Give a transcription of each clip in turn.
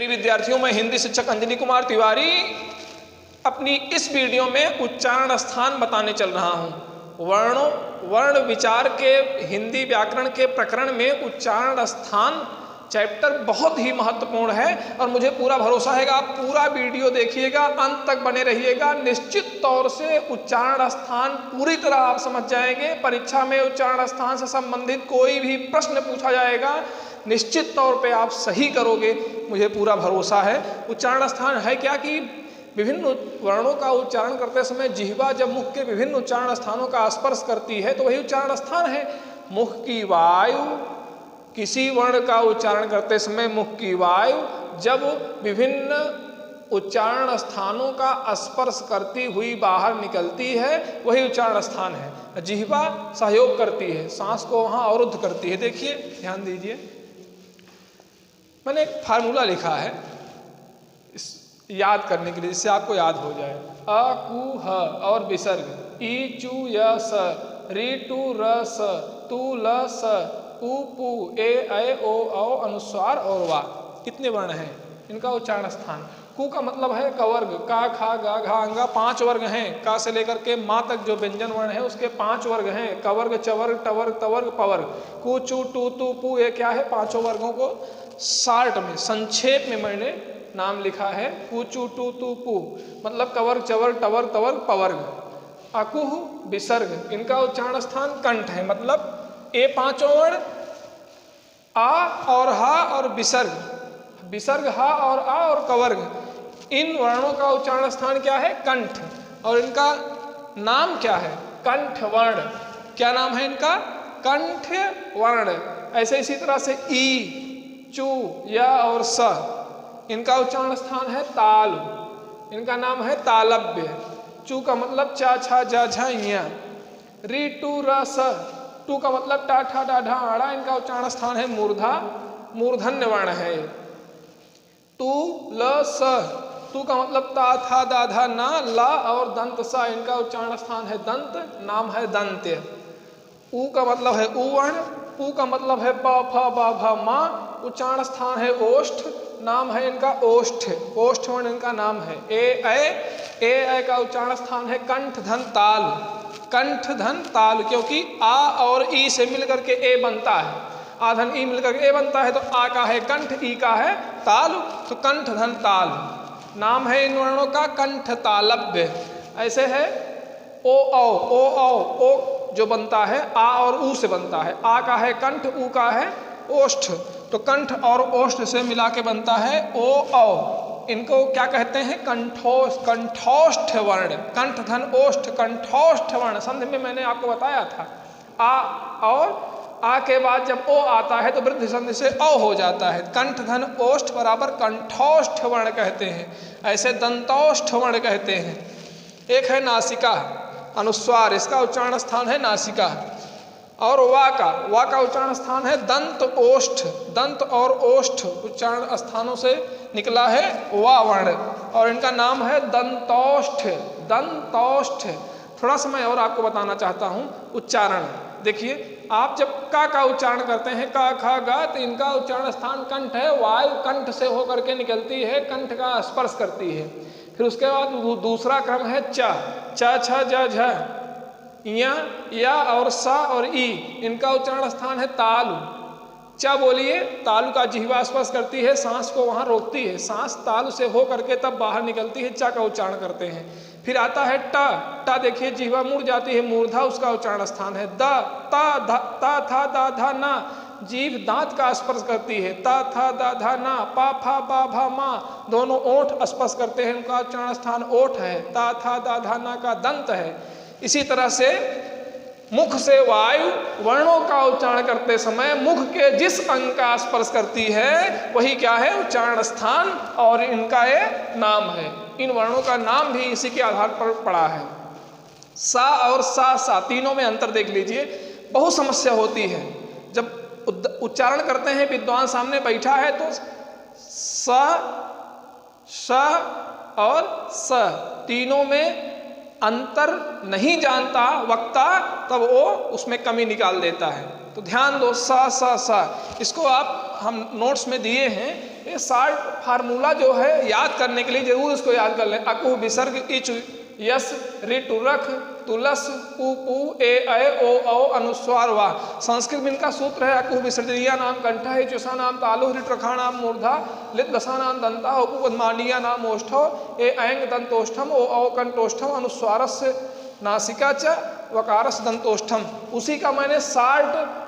प्रिय विद्यार्थियों, मैं हिंदी शिक्षक अंजनी कुमार तिवारी अपनी इस वीडियो में उच्चारण स्थान बताने चल रहा हूँ। वर्ण विचार के हिंदी व्याकरण के प्रकरण में उच्चारण स्थान चैप्टर बहुत ही महत्वपूर्ण है और मुझे पूरा भरोसा है कि आप पूरा वीडियो देखिएगा, अंत तक बने रहिएगा। निश्चित तौर से उच्चारण स्थान पूरी तरह आप समझ जाएंगे। परीक्षा में उच्चारण स्थान से संबंधित कोई भी प्रश्न पूछा जाएगा, निश्चित तौर पे आप सही करोगे, मुझे पूरा भरोसा है। उच्चारण स्थान है क्या कि विभिन्न वर्णों का उच्चारण करते समय जिह्वा जब मुख के विभिन्न उच्चारण स्थानों का स्पर्श करती है तो वही उच्चारण स्थान है। मुख की वायु, किसी वर्ण का उच्चारण करते समय मुख की वायु जब विभिन्न उच्चारण स्थानों का स्पर्श करती हुई बाहर निकलती है वही उच्चारण स्थान है। जिह्वा सहयोग करती है, सांस को वहाँ अवरुद्ध करती है। देखिए, ध्यान दीजिए, मैंने एक फार्मूला लिखा है याद करने के लिए, जिससे आपको याद हो जाए। अ कु ह और विसर्ग, ई चू य स, री टू र स, तू ल स, उ पू, ए ऐ ओ औ, अनुस्वार और वा, कितने वर्ण हैं, इनका उच्चारण स्थान। कु का मतलब है कवर्ग, का खा गा घा अंगा, 5 वर्ग हैं। का से लेकर के माँ तक जो व्यंजन वर्ण है उसके 5 वर्ग हैं। कवर्ग, चवर्ग, टवर्ग, तवर्ग, पवर्ग। कु चू टू तू पू, ये क्या है, 5 वर्गों को शार्ट में, संक्षेप में मैंने नाम लिखा है। कु चू टू तू पू मतलब कवर्ग, चवर्ग, टवर्ग, तवर्ग, पवर्ग। अकुह, विसर्ग, इनका उच्चारण स्थान कंठ है। मतलब ये 5 वर्ण आ और हा और विसर्ग, विसर्ग हा और आ और कवर्ग, इन वर्णों का उच्चारण स्थान क्या है, कंठ। और इनका नाम क्या है, कंठ वर्ण। क्या नाम है इनका, कंठ वर्ण। ऐसे इसी तरह से ई, चू, या और स, इनका उच्चारण स्थान है ताल, इनका नाम है तालव्य। चू का मतलब चा छा जा झा या। री टू र स, टू का मतलब टा ठा डा ढा आड़ा, इनका उच्चारण स्थान है मूर्धा, मूर्धन्य वर्ण है। टू ल स, टू का मतलब ता था दा धा ना, ला और दंत सा, इनका उच्चारण स्थान है दंत, नाम है दंत्य। ऊ का मतलब है ऊ वर्ण, ऊ का मतलब है प फ ब भ मा, उच्चारण स्थान है ओष्ठ, नाम है इनका ओष्ठ, ओष्ठ वर्ण इनका नाम है। ए ऐ का उच्चारण स्थान है कंठ धन ताल, कंठ धन ताल, क्योंकि आ और ई से मिलकर के ए बनता है, आ धन ई मिलकर के ए बनता है, तो आ का है कंठ, ई का है ताल, तो कंठ धन ताल नाम है इन वर्णों का, कंठ तालव्य। ऐसे है ओ ओ जो बनता है आ और ऊ से बनता है। आ का है कंठ, ऊ का है ओष्ठ, तो कंठ और ओष्ठ से मिला के बनता है ओ औ। इनको क्या कहते हैं, कंठोष्ठ वर्ण, कंठ धन ओष्ठ, कंठोष्ठ वर्ण। संधि में मैंने आपको बताया था, आ और आ के बाद जब ओ आता है तो वृद्धि संधि से औ हो जाता है। कंठ धन ओष्ठ बराबर कंठोष्ठ वर्ण कहते हैं। ऐसे दंतोष्ठ वर्ण कहते हैं। एक है नासिका, अनुस्वार, इसका उच्चारण स्थान है नासिका। और वा का उच्चारण स्थान है दंत ओष्ठ, दंत और ओष्ठ उच्चारण स्थानों से निकला है वा वर्ण, और इनका नाम है दंतोष्ठ, दंतोष्ठ। थोड़ा सा मैं और आपको बताना चाहता हूँ उच्चारण। देखिए, आप जब का उच्चारण करते हैं, का खा गा, तो इनका उच्चारण स्थान कंठ है, वायु कंठ से होकर के निकलती है, कंठ का स्पर्श करती है। फिर उसके बाद दूसरा क्रम है चा, चा छा जा झा, या और सा और ई, इनका उच्चारण स्थान है तालु। चा बोलिए, तालु का जिह्वा स्पर्श करती है, सांस को वहाँ रोकती है, सांस तालु से हो करके तब बाहर निकलती है, चा का उच्चारण करते हैं। फिर आता है टा, टा देखिए जिह्वा मुड़ जाती है, मूर्धा उसका उच्चारण स्थान है। दा, ता था दा धा ना, जीभ दांत का स्पर्श करती है, ता था दा धा ना, पा फा बा भा मा, दोनों ओंठ स्पर्श करते हैं, उनका उच्चारण स्थान ओठ है। ता था दा धा ना का दंत है। इसी तरह से मुख से वायु वर्णों का उच्चारण करते समय मुख के जिस अंग का स्पर्श करती है वही क्या है, उच्चारण स्थान, और इनका ये नाम है। इन वर्णों का नाम भी इसी के आधार पर पड़ा है। सा और सा तीनों में अंतर देख लीजिए। बहुत समस्या होती है जब उच्चारण करते हैं, विद्वान सामने बैठा है तो सा, श और स तीनों में अंतर नहीं जानता वक्ता, तब वो उसमें कमी निकाल देता है। तो ध्यान दो, सा सा सा, इसको आप हम नोट्स में दिए हैं ये शार्ट फार्मूला जो है याद करने के लिए जरूर इसको याद कर लें। अकुह विसर्ग इच यस ऋतु रख तुलस उ पू ए ओ औ अनुस्वार वा। संस्कृत में इनका सूत्र है अकुह विसर्जनीया नाम कंठ है चुषा नाम तालु ऋट रखा नाम मूर्धा लित दशा नाम दंता उपमांडिया नाम ओष्ठव ए ऐंग दंतोष्ठम ओ औ कंठोष्ठम अनुस्वारस्य नासिका च वकारस दंतोष्ठम। उसी का मैंने 60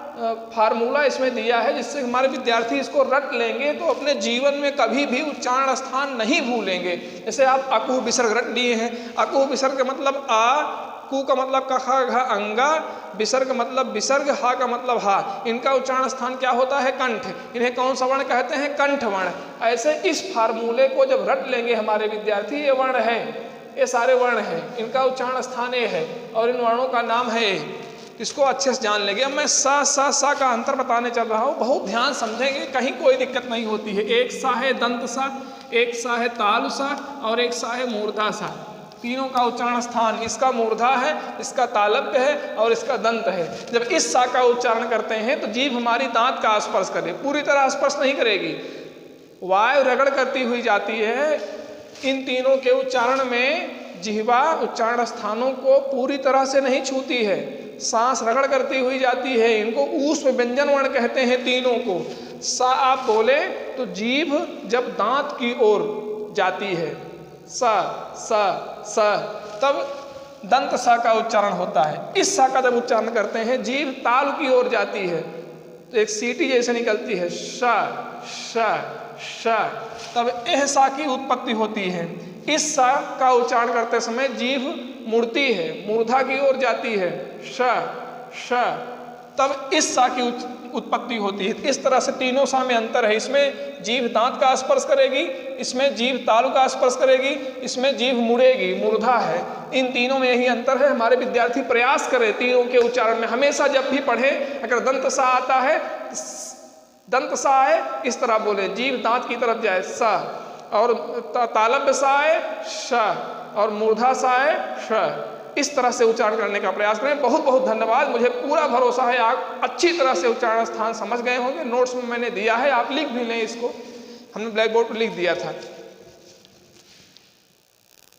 फार्मूला इसमें दिया है जिससे हमारे विद्यार्थी इसको रट लेंगे तो अपने जीवन में कभी भी उच्चारण स्थान नहीं भूलेंगे। जैसे आप अकुह विसर्ग रट लिए हैं, अकुह विसर्ग का मतलब आ, कु का मतलब क ख घ अंगा, विसर्ग मतलब विसर्ग, हा का मतलब हा। इनका उच्चारण स्थान क्या होता है? कंठ। इन्हें कौन सा वर्ण कहते हैं? कंठ वर्ण। ऐसे इस फार्मूले को जब रट लेंगे हमारे विद्यार्थी, ये वर्ण है, ये सारे वर्ण हैं, इनका उच्चारण स्थान ए है और इन वर्णों का नाम है ए। इसको अच्छे से जान लेंगे। अब मैं सा का अंतर बताने चल रहा हूँ, बहुत ध्यान समझेंगे, कहीं कोई दिक्कत नहीं होती है। एक सा है दंत सा, एक सा है तालु सा और एक सा है मूर्धा सा। तीनों का उच्चारण स्थान, इसका मूर्धा है, इसका तालव्य है और इसका दंत है। जब इस सा का उच्चारण करते हैं तो जीभ हमारी दांत का स्पर्श करे, पूरी तरह स्पर्श नहीं करेगी, वायु रगड़ करती हुई जाती है। इन तीनों के उच्चारण में जिह्वा उच्चारण स्थानों को पूरी तरह से नहीं छूती है, सांस रगड़ करती हुई जाती है। इनको ऊष्म व्यंजन वर्ण कहते हैं तीनों को। सा आप बोले तो जीभ जब दांत की ओर जाती है, सा सा सा, तब दंत सा का उच्चारण होता है। इस सा का जब उच्चारण करते हैं जीभ ताल की ओर जाती है तो एक सीटी जैसे निकलती है, शा शा शा, तब एह सा की उत्पत्ति होती है। इस सा का उच्चारण करते समय जीभ मुड़ती है, मूर्धा की ओर जाती है, श श, तब इस सा की उत्पत्ति होती है। इस तरह से तीनों सा में अंतर है। इसमें जीभ दांत का स्पर्श करेगी, इसमें जीभ तालु का स्पर्श करेगी, इसमें जीभ मुड़ेगी, मूर्धा है। इन तीनों में यही अंतर है। हमारे विद्यार्थी प्रयास करें तीनों के उच्चारण में। हमेशा जब भी पढ़े, अगर दंत सा आता है, दंत सा आए इस तरह बोले, जीभ दांत की तरफ जाए सा, और तालव्य सा आए श, और मूर्धा सा आए श। इस तरह से उच्चारण करने का प्रयास करें। बहुत बहुत धन्यवाद। मुझे पूरा भरोसा है आप अच्छी तरह से उच्चारण स्थान समझ गए होंगे। नोट्स में मैंने दिया है, आप लिख भी लें इसको, हमने ब्लैक बोर्ड पर लिख दिया था।